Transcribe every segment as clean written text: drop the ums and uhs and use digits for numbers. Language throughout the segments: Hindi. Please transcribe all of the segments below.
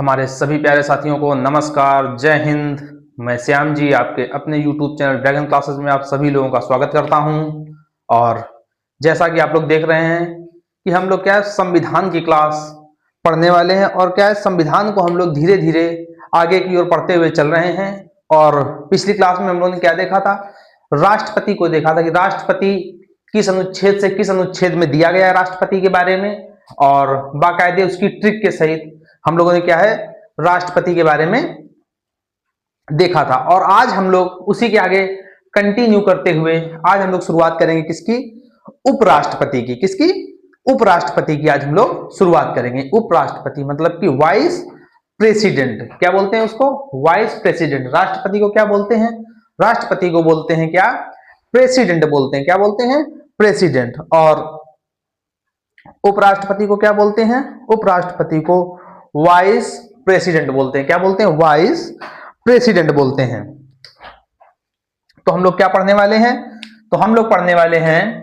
हमारे सभी प्यारे साथियों को नमस्कार, जय हिंद। मैं श्याम जी आपके अपने YouTube चैनल ड्रैगन क्लासेस में आप सभी लोगों का स्वागत करता हूं। और जैसा कि आप लोग देख रहे हैं कि हम लोग क्या है संविधान की क्लास पढ़ने वाले हैं और क्या है संविधान को हम लोग धीरे धीरे आगे की ओर पढ़ते हुए चल रहे हैं। और पिछली क्लास में हम लोगों ने क्या देखा था, राष्ट्रपति को देखा था कि राष्ट्रपति किस अनुच्छेद से किस अनुच्छेद में दिया गया है राष्ट्रपति के बारे में, और बाकायदे उसकी ट्रिक के सहित हम लोगों ने क्या है राष्ट्रपति के बारे में देखा था। और आज हम लोग उसी के आगे कंटिन्यू करते हुए आज हम लोग शुरुआत करेंगे किसकी, उपराष्ट्रपति की। किसकी? उपराष्ट्रपति की आज हम लोग शुरुआत करेंगे। उपराष्ट्रपति मतलब कि वाइस प्रेसिडेंट, क्या बोलते हैं उसको? Vice president. राष्ट्रपति को क्या बोलते हैं? राष्ट्रपति को बोलते हैं क्या? प्रेसिडेंट बोलते हैं। क्या बोलते हैं? प्रेसिडेंट। और उपराष्ट्रपति को क्या बोलते हैं? उपराष्ट्रपति को वाइस प्रेसिडेंट बोलते हैं। क्या बोलते हैं? वाइस प्रेसिडेंट बोलते हैं। तो हम लोग क्या पढ़ने वाले हैं? तो हम लोग पढ़ने वाले हैं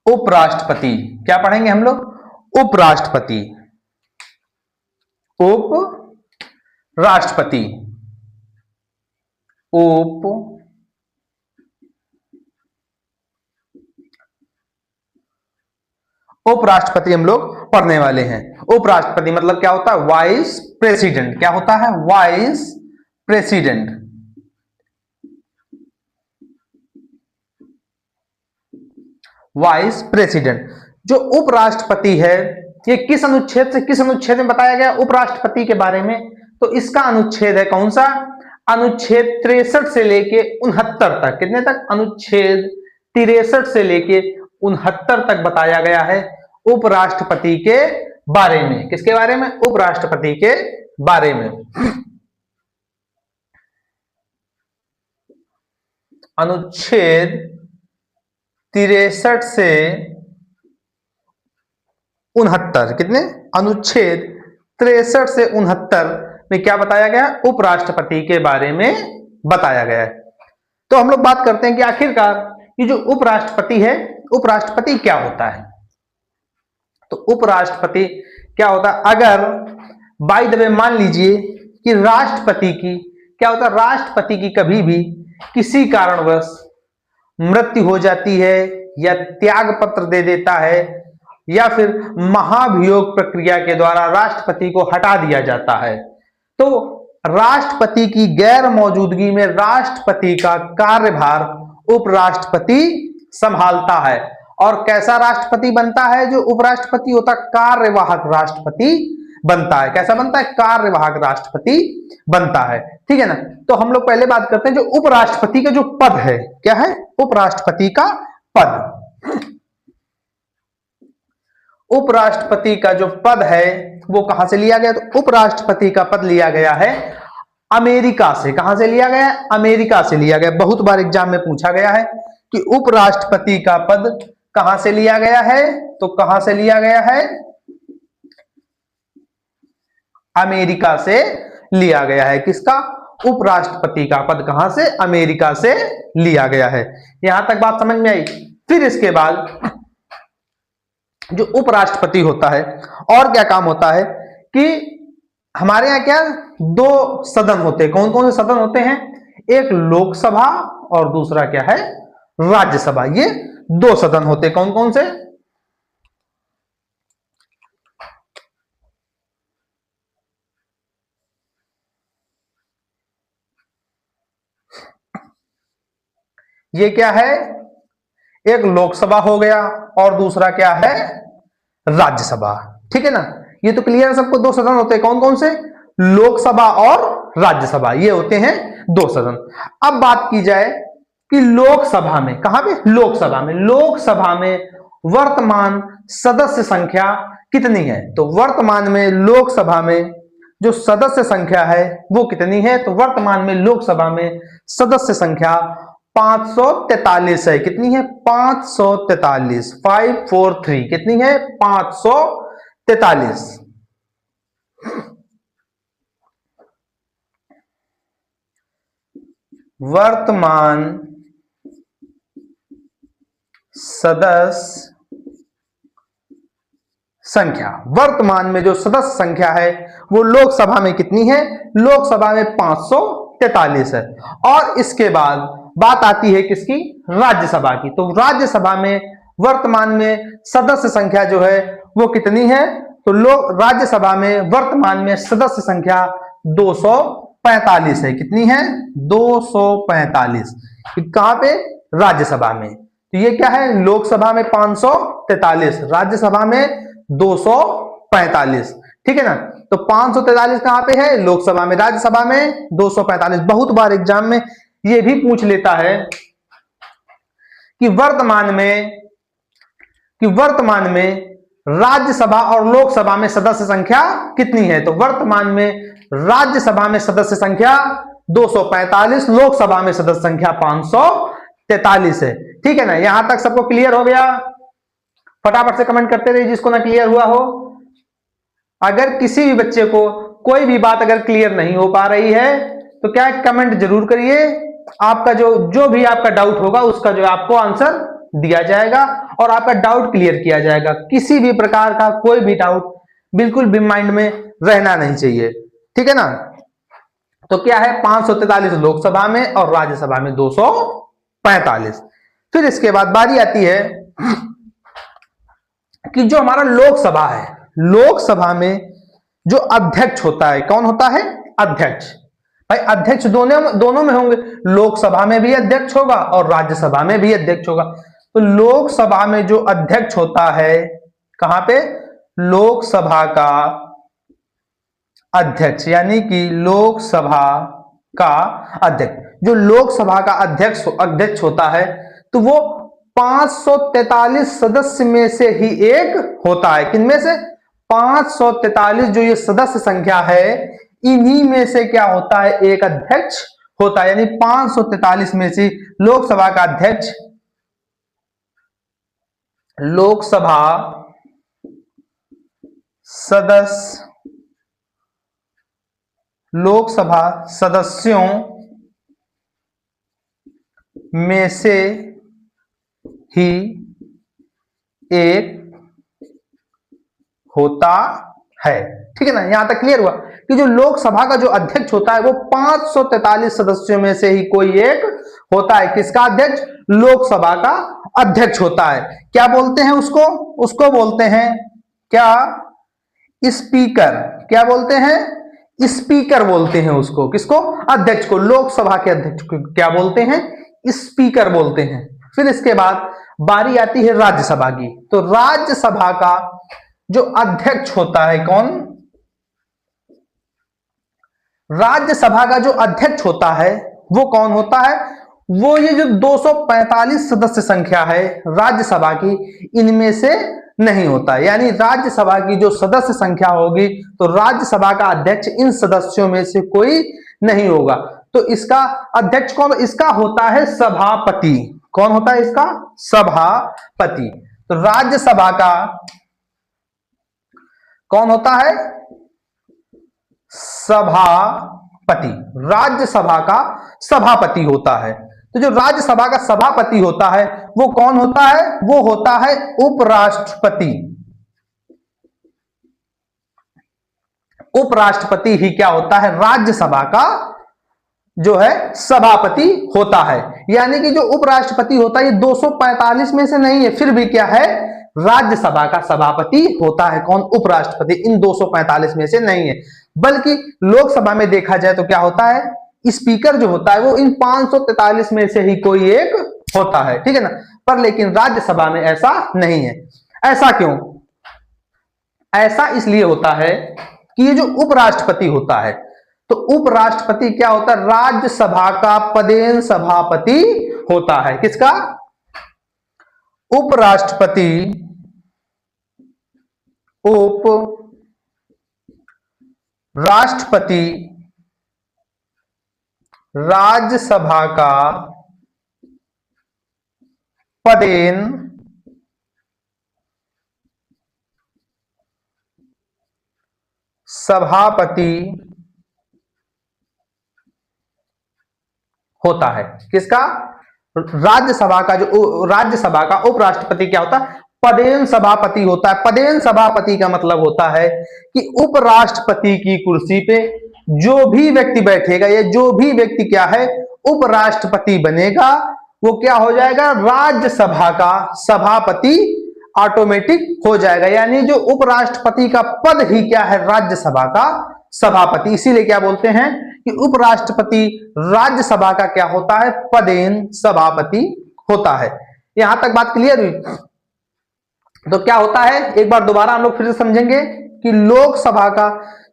उपराष्ट्रपति। क्या पढ़ेंगे हम लोग? उपराष्ट्रपति। उपराष्ट्रपति। उपराष्ट्रपति हम लोग पढ़ने वाले हैं। उपराष्ट्रपति मतलब क्या होता है? Vice president. क्या होता है? Vice president. Vice president. जो उपराष्ट्रपति है ये किस अनुच्छेद से किस अनुच्छेद में बताया गया उपराष्ट्रपति के बारे में? तो इसका अनुच्छेद है कौन सा? अनुच्छेद 63 से लेके 69 तक। कितने तक? अनुच्छेद 63 से लेके 69 तक बताया गया है उपराष्ट्रपति के बारे में। किसके बारे में? उपराष्ट्रपति के बारे में। अनुच्छेद 63 से 69। कितने? अनुच्छेद 63 से 69 में क्या बताया गया? उपराष्ट्रपति के बारे में बताया गया है। तो हम लोग बात करते हैं कि आखिरकार ये जो उपराष्ट्रपति है, उपराष्ट्रपति क्या होता है? तो उपराष्ट्रपति क्या होता है? अगर बाय द वे मान लीजिए कि राष्ट्रपति की क्या होता है, राष्ट्रपति की कभी भी किसी कारणवश मृत्यु हो जाती है या त्याग पत्र दे देता है या फिर महाभियोग प्रक्रिया के द्वारा राष्ट्रपति को हटा दिया जाता है, तो राष्ट्रपति की गैर मौजूदगी में राष्ट्रपति का कार्यभार उपराष्ट्रपति संभालता है। और कैसा राष्ट्रपति बनता है जो उपराष्ट्रपति होता? कार्यवाहक राष्ट्रपति बनता है। कैसा बनता है? कार्यवाहक राष्ट्रपति बनता है। ठीक है ना? तो हम लोग पहले बात करते हैं जो उपराष्ट्रपति का जो पद है। क्या है? उपराष्ट्रपति का पद। उपराष्ट्रपति का जो पद है वो कहां से लिया गया? तो उपराष्ट्रपति का पद लिया गया है अमेरिका से। कहां से लिया गया? अमेरिका से लिया गया। बहुत बार एग्जाम में पूछा गया है कि उपराष्ट्रपति का पद कहां से लिया गया है? तो कहां से लिया गया है? अमेरिका से लिया गया है। किसका? उपराष्ट्रपति का पद कहां से? अमेरिका से लिया गया है। यहां तक बात समझ में आई? फिर इसके बाद जो उपराष्ट्रपति होता है और क्या काम होता है कि हमारे यहाँ क्या दो सदन होते हैं। कौन कौन से सदन होते हैं? एक लोकसभा और दूसरा क्या है? राज्यसभा। ये दो सदन होते हैं। कौन कौन से? ये क्या है? एक लोकसभा हो गया और दूसरा क्या है? राज्यसभा। ठीक है ना? ये तो क्लियर है सबको? दो सदन होते हैं। कौन कौन से? लोकसभा और राज्यसभा। ये होते हैं दो सदन। अब बात की जाए कि लोकसभा में, कहां पे? लोकसभा में। लोकसभा में वर्तमान सदस्य संख्या कितनी है? तो वर्तमान में लोकसभा में जो सदस्य संख्या है वो कितनी है? तो वर्तमान में लोकसभा में सदस्य संख्या 543 है। कितनी है? 543। 543 कितनी है? 543। वर्तमान सदस्य संख्या, वर्तमान में जो सदस्य संख्या है वो लोकसभा में कितनी है? लोकसभा में 543 है। और इसके बाद बात आती है किसकी? राज्यसभा की। तो राज्यसभा में वर्तमान में सदस्य संख्या जो है वो कितनी है? तो लोग राज्यसभा में वर्तमान में सदस्य संख्या 245 है। कितनी है? 245। कहां पे? राज्यसभा में। तो ये क्या है? लोकसभा में 543, राज्यसभा में 245। ठीक है ना? तो 543 कहां पे है? लोकसभा में। राज्यसभा में 245। बहुत बार एग्जाम में ये भी पूछ लेता है कि वर्तमान में राज्यसभा और लोकसभा में सदस्य संख्या कितनी है? तो वर्तमान में राज्यसभा में सदस्य संख्या 245, लोकसभा में सदस्य संख्या 543 है। ठीक है ना? यहां तक सबको क्लियर हो गया? फटाफट से कमेंट करते रहिए जिसको ना क्लियर हुआ हो। अगर किसी भी बच्चे को कोई भी बात अगर क्लियर नहीं हो पा रही है तो क्या कमेंट जरूर करिए। आपका जो भी आपका डाउट होगा उसका जो आपको आंसर दिया जाएगा और आपका डाउट क्लियर किया जाएगा। किसी भी प्रकार का कोई भी डाउट बिल्कुल भी माइंड में रहना नहीं चाहिए। ठीक है ना? तो क्या है? 543 लोकसभा में और राज्यसभा में 245। फिर इसके बाद बारी आती है कि जो हमारा लोकसभा है, लोकसभा में जो अध्यक्ष होता है, कौन होता है? अध्यक्ष। भाई अध्यक्ष दोनों में होंगे, लोकसभा में भी अध्यक्ष होगा और राज्यसभा में भी अध्यक्ष होगा। तो लोकसभा में जो अध्यक्ष होता है, कहां पे? लोकसभा का अध्यक्ष, यानी कि लोकसभा का अध्यक्ष, जो लोकसभा का अध्यक्ष होता है तो वो 543 सदस्य में से ही एक होता है। किनमें से? 543 जो ये सदस्य संख्या है इन्हीं में से क्या होता है? एक अध्यक्ष होता है। यानी 543 में से लोकसभा का अध्यक्ष लोकसभा सदस्यों में से ही एक होता है। ठीक है ना? यहां तक क्लियर हुआ कि जो लोकसभा का जो अध्यक्ष होता है वो 543 सदस्यों में से ही कोई एक होता है। किसका अध्यक्ष? लोकसभा का अध्यक्ष होता है। क्या बोलते हैं उसको? उसको बोलते हैं क्या? स्पीकर। क्या बोलते हैं? स्पीकर बोलते हैं उसको। किसको? अध्यक्ष को। लोकसभा के अध्यक्ष को क्या बोलते हैं? स्पीकर बोलते हैं। फिर इसके बाद बारी आती है राज्यसभा की। तो राज्यसभा का जो अध्यक्ष होता है, कौन? राज्यसभा का जो अध्यक्ष होता है वो कौन होता है? वो ये जो 245 सदस्य संख्या है राज्यसभा की, इनमें से नहीं होता है। यानी राज्यसभा की जो सदस्य संख्या होगी तो राज्यसभा का अध्यक्ष इन सदस्यों में से कोई नहीं होगा। तो इसका अध्यक्ष कौन? इसका होता है सभापति। कौन होता है इसका? सभापति। तो राज्यसभा का कौन होता है? सभापति। राज्यसभा का सभापति होता है। तो जो राज्यसभा का सभापति होता है वो कौन होता है? वो होता है उपराष्ट्रपति। उपराष्ट्रपति ही क्या होता है? राज्यसभा का जो है सभापति होता है। यानी कि जो उपराष्ट्रपति होता है ये 245 में से नहीं है, फिर भी क्या है? राज्यसभा का सभापति होता है। कौन? उपराष्ट्रपति। इन 245 में से नहीं है। बल्कि लोकसभा में देखा जाए तो क्या होता है? स्पीकर जो होता है वो इन 543 में से ही कोई एक होता है। ठीक है ना? पर लेकिन राज्यसभा में ऐसा नहीं है। ऐसा क्यों? ऐसा इसलिए होता है कि ये जो उपराष्ट्रपति होता है, तो उपराष्ट्रपति क्या होता है? राज्यसभा का पदेन सभापति होता है। किसका? उपराष्ट्रपति उप राष्ट्रपति राज्यसभा का पदेन सभापति होता है। किसका? राज्यसभा का जो राज्यसभा का उपराष्ट्रपति क्या होता है? पदेन सभापति होता है। पदेन सभापति का मतलब होता है कि उपराष्ट्रपति की कुर्सी पे जो भी व्यक्ति बैठेगा या जो भी व्यक्ति क्या है उपराष्ट्रपति बनेगा वो क्या हो जाएगा, राज्यसभा का सभापति ऑटोमेटिक हो जाएगा। यानी जो उपराष्ट्रपति का पद ही क्या है, राज्यसभा का सभापति। इसीलिए क्या बोलते हैं कि उपराष्ट्रपति राज्यसभा का क्या होता है, पदेन सभापति होता है। यहां तक बात क्लियर हुई? तो क्या होता है, एक बार दोबारा हम लोग फिर से समझेंगे कि लोकसभा का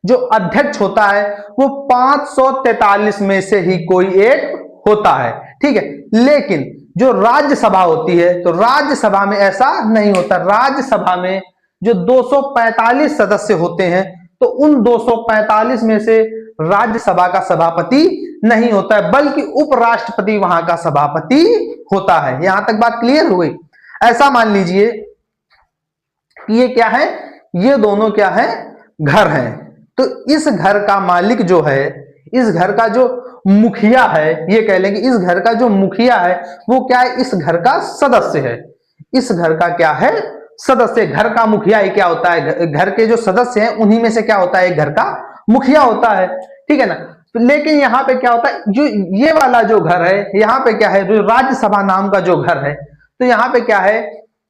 जो अध्यक्ष होता है वो 543 में से ही कोई एक होता है, ठीक है। लेकिन जो राज्यसभा होती है तो राज्यसभा में ऐसा नहीं होता। राज्यसभा में जो 245 सदस्य होते हैं तो उन 245 में से राज्यसभा का सभापति नहीं होता है, बल्कि उपराष्ट्रपति वहां का सभापति होता है। यहां तक बात क्लियर हो गई? ऐसा मान लीजिए कि ये क्या है, ये दोनों क्या है, घर हैं। तो इस घर का मालिक जो है, इस घर का जो मुखिया है, ये कह लेंगे इस घर का जो मुखिया है वो क्या है, इस घर का सदस्य है। इस घर का क्या है, सदस्य। घर का मुखिया ही क्या होता है, घर के जो सदस्य हैं उन्हीं में से क्या होता है, एक घर का मुखिया होता है, ठीक है ना। तो लेकिन यहाँ पे क्या होता है, जो ये वाला जो घर है, यहाँ पे क्या है, जो राज्यसभा नाम का जो घर है, तो यहाँ पे क्या है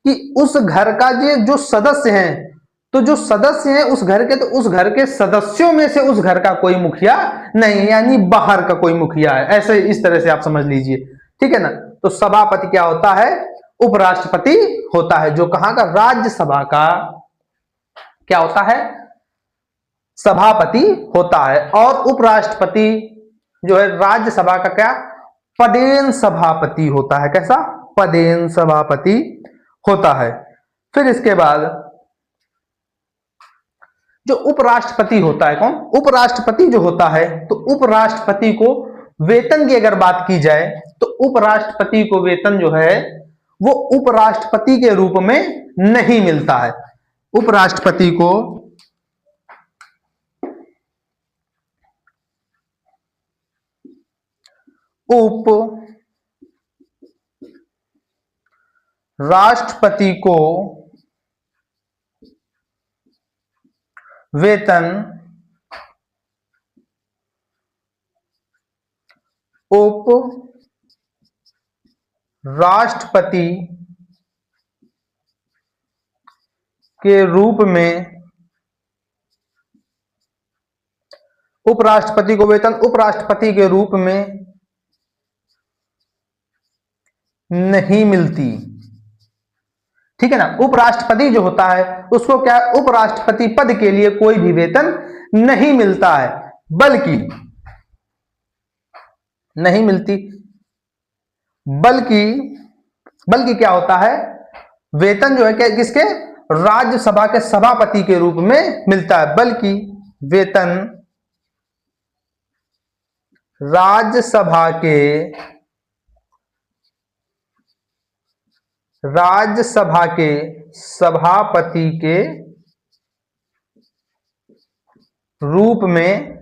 कि उस घर का जो सदस्य हैं, तो जो सदस्य हैं उस घर के, तो उस घर के सदस्यों में से उस घर का कोई मुखिया नहीं, यानी बाहर का कोई मुखिया है। ऐसे इस तरह से आप समझ लीजिए, ठीक है ना। तो सभापति क्या होता है, उपराष्ट्रपति होता है, जो कहां का, राज्यसभा का क्या होता है, सभापति होता है। और उपराष्ट्रपति जो है राज्यसभा का क्या, पदेन सभापति होता है। कैसा, पदेन सभापति होता है। फिर इसके बाद जो उपराष्ट्रपति होता है, कौन, उपराष्ट्रपति जो होता है, तो उपराष्ट्रपति को वेतन की अगर बात की जाए तो उपराष्ट्रपति को वेतन जो है वो उपराष्ट्रपति के रूप में नहीं मिलता है। उपराष्ट्रपति को उपराष्ट्रपति को वेतन उपराष्ट्रपति के रूप में, उपराष्ट्रपति को वेतन उपराष्ट्रपति के रूप में नहीं मिलती, ठीक है ना। उपराष्ट्रपति जो होता है उसको क्या, उपराष्ट्रपति पद के लिए कोई भी वेतन नहीं मिलता है, बल्कि नहीं मिलती, बल्कि क्या होता है, वेतन जो है क्या, किसके, राज्यसभा के सभापति के रूप में मिलता है। बल्कि वेतन राज्यसभा के सभापति के रूप में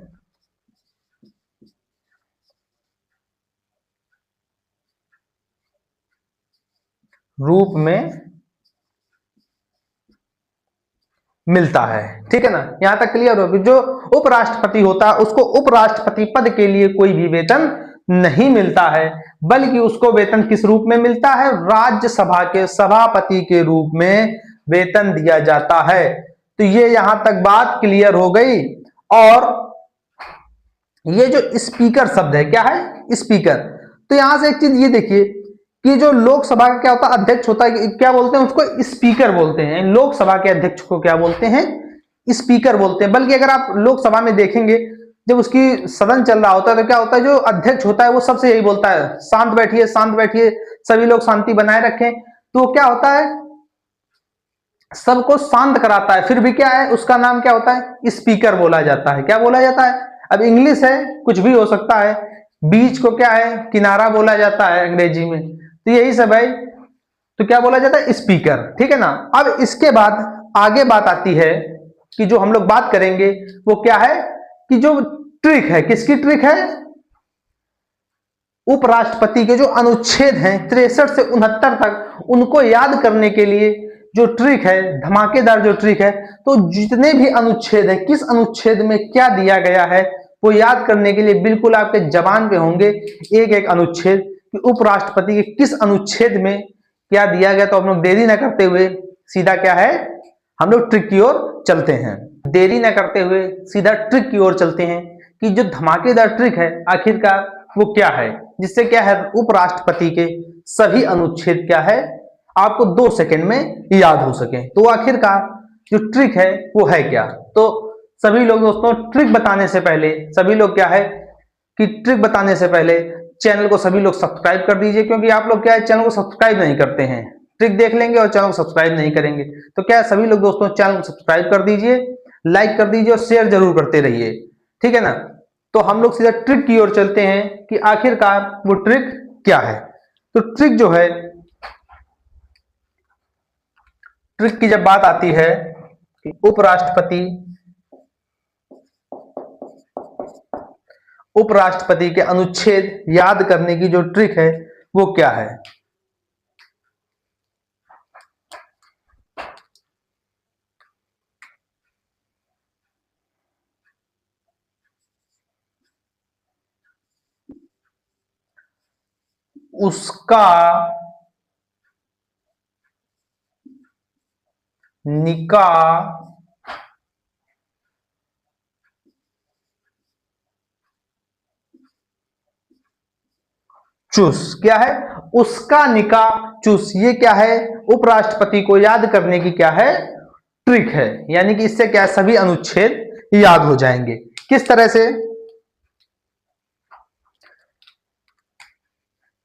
मिलता है, ठीक है ना। यहां तक क्लियर हो? जो उपराष्ट्रपति होता है उसको उपराष्ट्रपति पद के लिए कोई भी वेतन नहीं मिलता है, बल्कि उसको वेतन किस रूप में मिलता है, राज्यसभा के सभापति के रूप में वेतन दिया जाता है। तो ये यहां तक बात क्लियर हो गई। और ये जो स्पीकर शब्द है, क्या है, स्पीकर, तो यहां से एक चीज ये देखिए कि जो लोकसभा का क्या होता है, अध्यक्ष होता है, क्या बोलते हैं उसको, स्पीकर बोलते हैं। लोकसभा के अध्यक्ष को क्या बोलते हैं, स्पीकर बोलते हैं। बल्कि अगर आप लोकसभा में देखेंगे जब उसकी सदन चल रहा होता है तो क्या होता है, जो अध्यक्ष होता है वो सबसे यही बोलता है, शांत बैठिए, शांत बैठिए, सभी लोग शांति बनाए रखें। तो क्या होता है, सबको शांत कराता है। फिर भी क्या है, उसका नाम क्या होता है, स्पीकर बोला जाता है। क्या बोला जाता है, अब इंग्लिश है, कुछ भी हो सकता है। बीच को क्या है, किनारा बोला जाता है अंग्रेजी में। तो यही सब है, तो क्या बोला जाता है, स्पीकर, ठीक है ना। अब इसके बाद आगे बात आती है कि जो हम लोग बात करेंगे वो क्या है, कि जो ट्रिक है, किसकी ट्रिक है, उपराष्ट्रपति के जो अनुच्छेद हैं 63 से 69 तक, उनको याद करने के लिए जो ट्रिक है, धमाकेदार जो ट्रिक है, तो जितने भी अनुच्छेद है, किस अनुच्छेद में क्या दिया गया है, वो याद करने के लिए बिल्कुल आपके जबान पे होंगे एक एक अनुच्छेद कि उपराष्ट्रपति के किस अनुच्छेद में क्या दिया गया। तो हम लोग देरी ना करते हुए सीधा क्या है, हम लोग ट्रिक की ओर चलते हैं। देरी ना करते हुए सीधा ट्रिक की ओर चलते हैं कि जो धमाकेदार ट्रिक है आखिरकार वो क्या है, जिससे क्या है उपराष्ट्रपति के सभी अनुच्छेद क्या है आपको 2 सेकंड में याद हो सके। तो आखिरकार जो ट्रिक है वो है क्या। तो सभी लोग दोस्तों ट्रिक बताने से पहले, सभी लोग क्या है कि ट्रिक बताने से पहले चैनल को सभी लोग सब्सक्राइब कर दीजिए, क्योंकि आप लोग क्या है चैनल को सब्सक्राइब नहीं करते हैं, ट्रिक देख लेंगे और चैनल को सब्सक्राइब नहीं करेंगे। तो क्या है सभी लोग दोस्तों चैनल को सब्सक्राइब कर दीजिए, लाइक कर दीजिए और शेयर जरूर करते रहिए, ठीक है ना। तो हम लोग सीधा ट्रिक की ओर चलते हैं कि आखिरकार वो ट्रिक क्या है। तो ट्रिक जो है, ट्रिक की जब बात आती है कि उपराष्ट्रपति के अनुच्छेद याद करने की जो ट्रिक है वो क्या है। उसका निका चुस, क्या है उसका निका चुस, ये क्या है उपराष्ट्रपति को याद करने की क्या है ट्रिक है। यानी कि इससे क्या सभी अनुच्छेद याद हो जाएंगे। किस तरह से,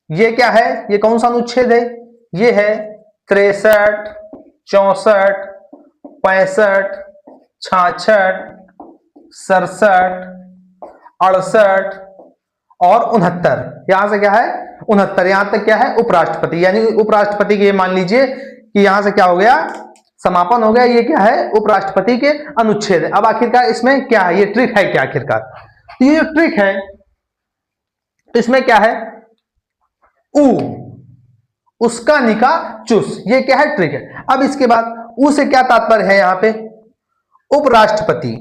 ये क्या है, ये कौन सा अनुच्छेद है, ये है 63, 64, 65, 66, 67, 68 और 69। यहां से क्या है 69, यहां तक क्या है उपराष्ट्रपति, यानी उपराष्ट्रपति के मान लीजिए कि यहां से क्या हो गया समापन हो गया। ये क्या है उपराष्ट्रपति के अनुच्छेद है। अब आखिरकार इसमें क्या है, ये ट्रिक है क्या आखिरकार। तो ये जो ट्रिक है इसमें क्या है उसका निका चुस, ये क्या है ट्रिक है। अब इसके बाद उ से क्या तात्पर्य है यहां पे उपराष्ट्रपति,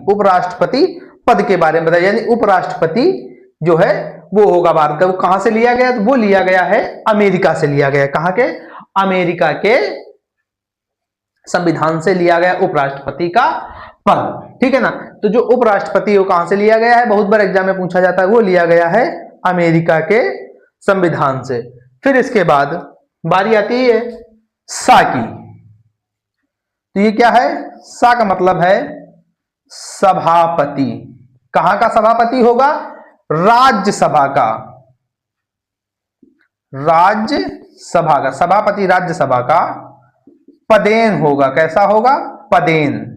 उपराष्ट्रपति पद के बारे में बताया। यानी उपराष्ट्रपति जो है वो होगा भारत का। वो कहां से लिया गया, तो वो लिया गया है अमेरिका से लिया गया। कहां के, अमेरिका के संविधान से लिया गया उपराष्ट्रपति का पद, ठीक है ना। तो जो उपराष्ट्रपति वो कहां से लिया गया है, बहुत बार एग्जाम में पूछा जाता है, वो लिया गया है अमेरिका के संविधान से। फिर इसके बाद बारी आती है सा की। तो ये क्या है, सा का मतलब है सभापति। कहां का सभापति होगा, राज्यसभा का, राज्यसभा का सभापति, राज्यसभा का पदेन होगा। कैसा होगा, पदेन,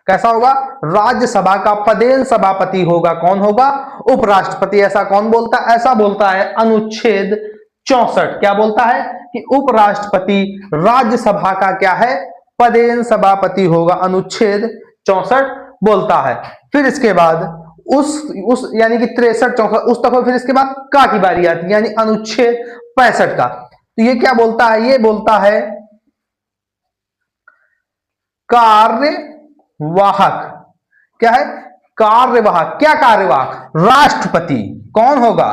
कैसा होगा राज्यसभा का पदेन सभापति होगा। कौन होगा, उपराष्ट्रपति। ऐसा कौन बोलता है, ऐसा बोलता है अनुच्छेद 64। क्या बोलता है कि उपराष्ट्रपति राज्यसभा का क्या है पदेन सभापति होगा, अनुच्छेद 64 बोलता है। फिर इसके बाद उस यानी कि 63, 64 उस तक, फिर इसके बाद का की बारी आती है, यानी अनुच्छेद 65 का। तो ये क्या बोलता है, ये बोलता है कार्यवाहक। क्या है, कार्यवाहक। क्या कार्यवाहक, राष्ट्रपति। कौन होगा,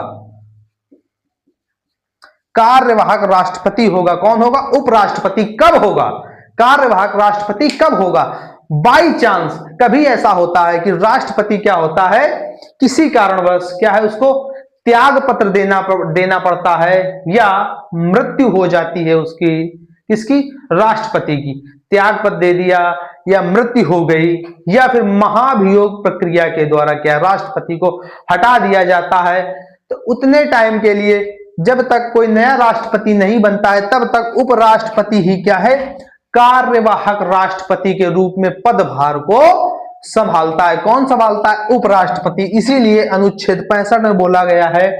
कार्यवाहक राष्ट्रपति होगा। कौन होगा, उपराष्ट्रपति। कब होगा, कार्यवाहक राष्ट्रपति कब होगा, बाई चांस कभी ऐसा होता है कि राष्ट्रपति क्या होता है किसी कारणवश क्या है उसको त्याग पत्र देना पड़ता है, या मृत्यु हो जाती है उसकी, किसकी, राष्ट्रपति की। त्याग पत्र दे दिया या मृत्यु हो गई, या फिर महाभियोग प्रक्रिया के द्वारा क्या राष्ट्रपति को हटा दिया जाता है। तो उतने टाइम के लिए जब तक कोई नया राष्ट्रपति नहीं बनता है तब तक उपराष्ट्रपति ही क्या है कार्यवाहक राष्ट्रपति के रूप में पदभार को संभालता है। कौन संभालता है, उपराष्ट्रपति। इसीलिए अनुच्छेद 65 में बोला गया है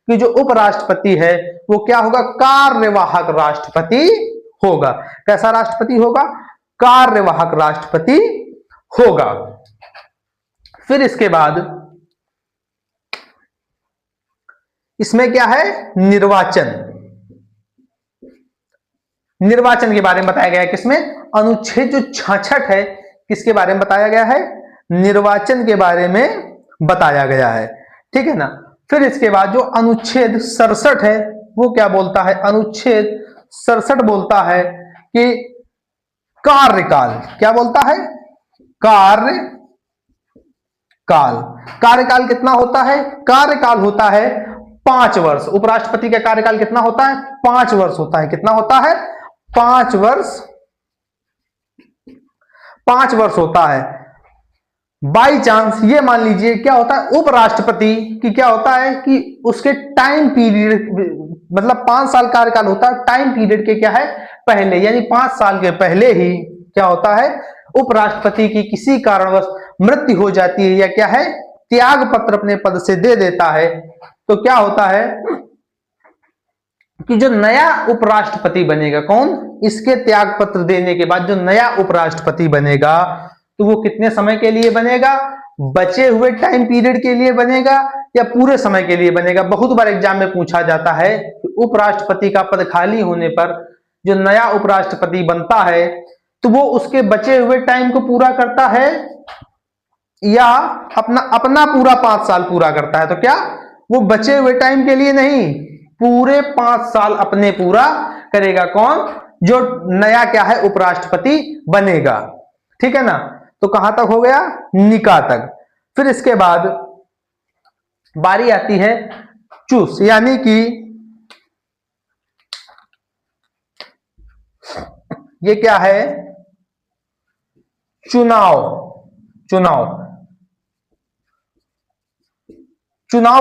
कि जो उपराष्ट्रपति है वो क्या होगा, कार्यवाहक राष्ट्रपति होगा। कैसा राष्ट्रपति होगा, कार्यवाहक राष्ट्रपति होगा। फिर इसके बाद इसमें क्या है, निर्वाचन। निर्वाचन के बारे में बताया गया है किसमें, अनुच्छेद जो 66 है किसके बारे में बताया गया है, निर्वाचन के बारे में बताया गया है, ठीक है ना। फिर इसके बाद जो अनुच्छेद 67 है वो क्या बोलता है, अनुच्छेद 67 बोलता है कि कार्यकाल, क्या बोलता है, कार्यकाल कितना होता है, कार्यकाल होता है 5 वर्ष। उपराष्ट्रपति का कार्यकाल कितना होता है, 5 वर्ष होता है। कितना होता है, 5 वर्ष, 5 वर्ष होता है। बाई चांस ये मान लीजिए क्या होता है, उपराष्ट्रपति की क्या होता है कि उसके टाइम पीरियड, मतलब 5 साल कार्यकाल होता है, टाइम पीरियड के क्या है पहले, यानी 5 साल के पहले ही क्या होता है, उपराष्ट्रपति की किसी कारणवश मृत्यु हो जाती है या क्या है, त्याग पत्र अपने पद से दे देता है, तो क्या होता है कि जो नया उपराष्ट्रपति बनेगा, कौन, इसके त्याग पत्र देने के बाद जो नया उपराष्ट्रपति बनेगा तो वो कितने समय के लिए बनेगा, बचे हुए टाइम पीरियड के लिए बनेगा या पूरे समय के लिए बनेगा। बहुत बार एग्जाम में पूछा जाता है कि उपराष्ट्रपति का पद खाली होने पर जो नया उपराष्ट्रपति बनता है तो वो उसके बचे हुए टाइम को पूरा करता है या अपना पूरा 5 साल पूरा करता है। तो क्या वो बचे हुए टाइम के लिए नहीं, पूरे 5 साल अपने पूरा करेगा, कौन, जो नया क्या है उपराष्ट्रपति बनेगा, ठीक है ना। तो कहां तक हो गया, निका तक। फिर इसके बाद बारी आती है चूस, यानी कि ये क्या है, चुनाव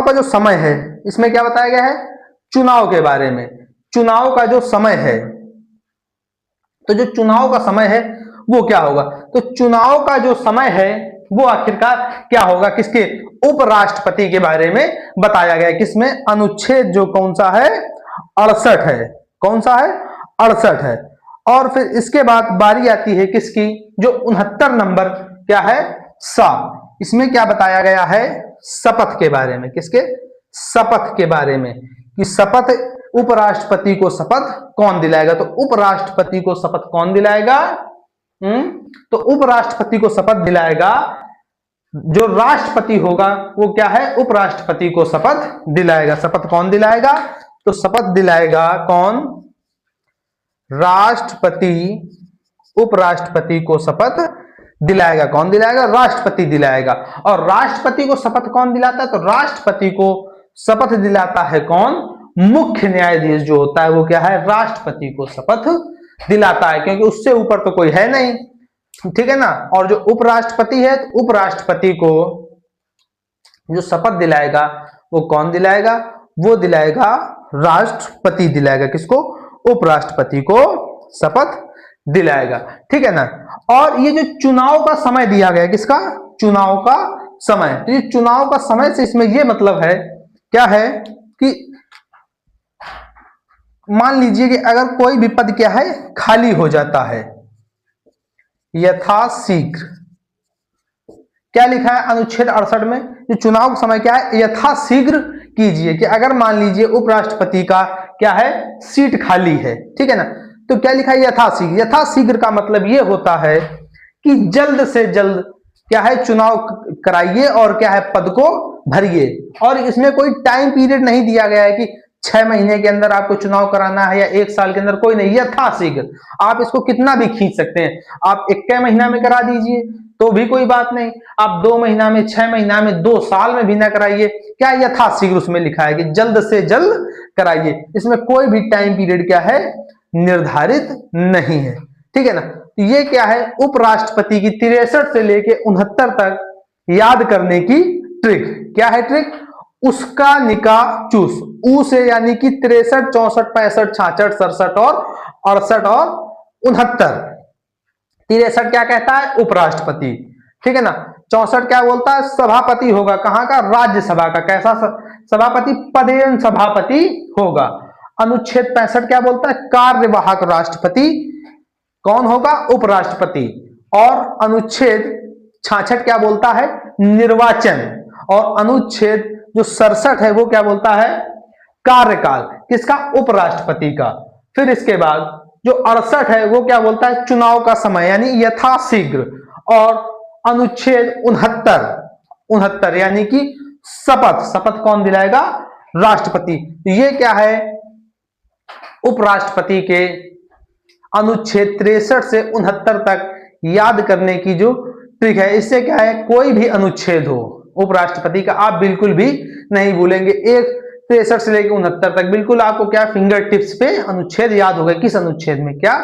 का जो समय है, इसमें क्या बताया गया है, चुनाव के बारे में, चुनाव का जो समय है, तो जो चुनाव का समय है वो क्या होगा, तो चुनाव का जो समय है वो आखिरकार क्या होगा, किसके, उपराष्ट्रपति के बारे में बताया गया है। किसमें, अनुच्छेद जो कौन सा है, 68 है, कौन सा है, 68 है। और फिर इसके बाद बारी आती है किसकी, जो 69 नंबर क्या है, सा, इसमें क्या बताया गया है, शपथ के बारे में, किसके, शपथ के बारे में, कि शपथ, उपराष्ट्रपति को शपथ कौन दिलाएगा, तो उपराष्ट्रपति को शपथ कौन दिलाएगा, तो उपराष्ट्रपति को शपथ दिलाएगा जो राष्ट्रपति होगा, वो क्या है, उपराष्ट्रपति को शपथ दिलाएगा। शपथ कौन दिलाएगा, तो शपथ दिलाएगा कौन, राष्ट्रपति, उपराष्ट्रपति को शपथ दिलाएगा, कौन दिलाएगा, राष्ट्रपति दिलाएगा। और राष्ट्रपति को शपथ कौन दिलाता है, तो राष्ट्रपति को शपथ दिलाता है कौन, मुख्य न्यायाधीश जो होता है वो क्या है, राष्ट्रपति को शपथ दिलाता है, क्योंकि उससे ऊपर तो कोई है नहीं, ठीक है ना। और जो उपराष्ट्रपति है, तो उपराष्ट्रपति को जो शपथ दिलाएगा वो कौन दिलाएगा, वो दिलाएगा राष्ट्रपति दिलाएगा, किसको, उपराष्ट्रपति को शपथ दिलाएगा, ठीक है ना। और ये जो चुनाव का समय दिया गया, किसका, चुनाव का समय, तो ये चुनाव का समय से इसमें ये मतलब है, क्या है कि मान लीजिए कि अगर कोई भी पद क्या है खाली हो जाता है, यथाशीघ्र, क्या लिखा है अनुच्छेद 68 में, जो चुनाव का समय क्या है, यथाशीघ्र कीजिए, कि अगर मान लीजिए उपराष्ट्रपति का क्या है, सीट खाली है, ठीक है ना, तो क्या लिखा है, यथाशीघ्र। यथाशीघ्र का मतलब ये होता है कि जल्द से जल्द क्या है, चुनाव कराइए और क्या है, पद को भरिए। और इसमें कोई टाइम पीरियड नहीं दिया गया है कि 6 महीने के अंदर आपको चुनाव कराना है या 1 साल के अंदर, कोई नहीं, यथाशीघ्र। आप इसको कितना भी खींच सकते हैं, आप 1 महीना में करा दीजिए तो भी कोई बात नहीं, आप 2 महीना में, 6 महीना में, 2 साल में भी ना कराइए, क्या यथाशीघ्र उसमें लिखा है कि जल्द से जल्द कराइए। इसमें कोई भी टाइम पीरियड क्या है, निर्धारित नहीं है, ठीक है ना। तो ये क्या है, उपराष्ट्रपति की 63 से लेके 69 तक याद करने की ट्रिक, क्या है ट्रिक, उसका निका चूस, ऊ से, यानी कि 63, 64, 65, 66, 67 और 68 और 69। 63 क्या कहता है, उपराष्ट्रपति, ठीक है ना। 64 क्या बोलता है, सभापति होगा, कहां का, राज्यसभा का, कैसा सभापति, पदेन सभापति होगा। अनुच्छेद 65 क्या बोलता है, कार्यवाहक राष्ट्रपति कौन होगा, उपराष्ट्रपति। और अनुच्छेद 66 क्या बोलता है, निर्वाचन। और अनुच्छेद जो 67 है वो क्या बोलता है, कार्यकाल किसका, उपराष्ट्रपति का। फिर इसके बाद जो 68 है वो क्या बोलता है, चुनाव का समय यानी यथाशीघ्र। और अनुच्छेद 69 यानी कि शपथ कौन दिलाएगा, राष्ट्रपति। तो ये क्या है, उपराष्ट्रपति के अनुच्छेद 63 से 69 तक याद करने की जो ट्रिक है। इससे क्या है, कोई भी अनुच्छेद हो उपराष्ट्रपति का आप बिल्कुल भी नहीं भूलेंगे। 63 से लेकर 69 तक बिल्कुल आपको क्या फिंगर टिप्स पे अनुच्छेद याद हो गए, किस अनुच्छेद में क्या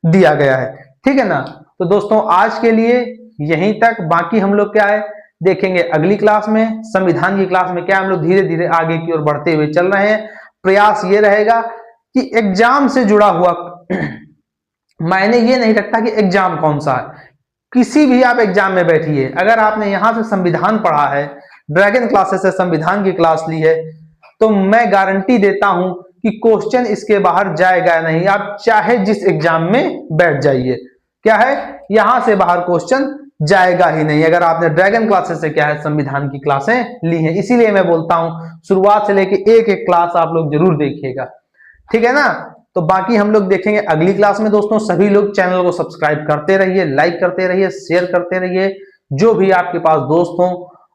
दिया गया है। ठीक है ना। तो दोस्तों आज के लिए यहीं तक, बाकी हम लोग क्या है देखेंगे अगली क्लास में। संविधान की क्लास में क्या हम लोग धीरे धीरे आगे की ओर बढ़ते हुए चल रहे हैं। प्रयास ये रहेगा कि एग्जाम से जुड़ा हुआ मायने ये नहीं रखता कि एग्जाम कौन सा है, किसी भी आप एग्जाम में बैठिए, अगर आपने यहां से संविधान पढ़ा है, ड्रैगन क्लासेस से संविधान की क्लास ली है, तो मैं गारंटी देता हूं कि क्वेश्चन इसके बाहर जाएगा नहीं। आप चाहे जिस एग्जाम में बैठ जाइए, क्या है यहां से बाहर क्वेश्चन जाएगा ही नहीं, अगर आपने ड्रैगन क्लासेस से क्या है संविधान की क्लासें ली हैं। इसीलिए मैं बोलता हूं शुरुआत से लेके एक एक क्लास आप लोग जरूर देखिएगा, ठीक है ना। तो बाकी हम लोग देखेंगे अगली क्लास में। दोस्तों सभी लोग चैनल को सब्सक्राइब करते रहिए, लाइक करते रहिए, शेयर करते रहिए। जो भी आपके पास दोस्त हो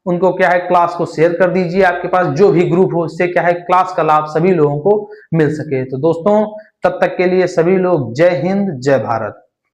उनको क्या है क्लास को शेयर कर दीजिए। आपके पास जो भी ग्रुप हो उससे क्या है क्लास का लाभ सभी लोगों को मिल सके। तो दोस्तों तब तक के लिए सभी लोग जय हिंद जय भारत।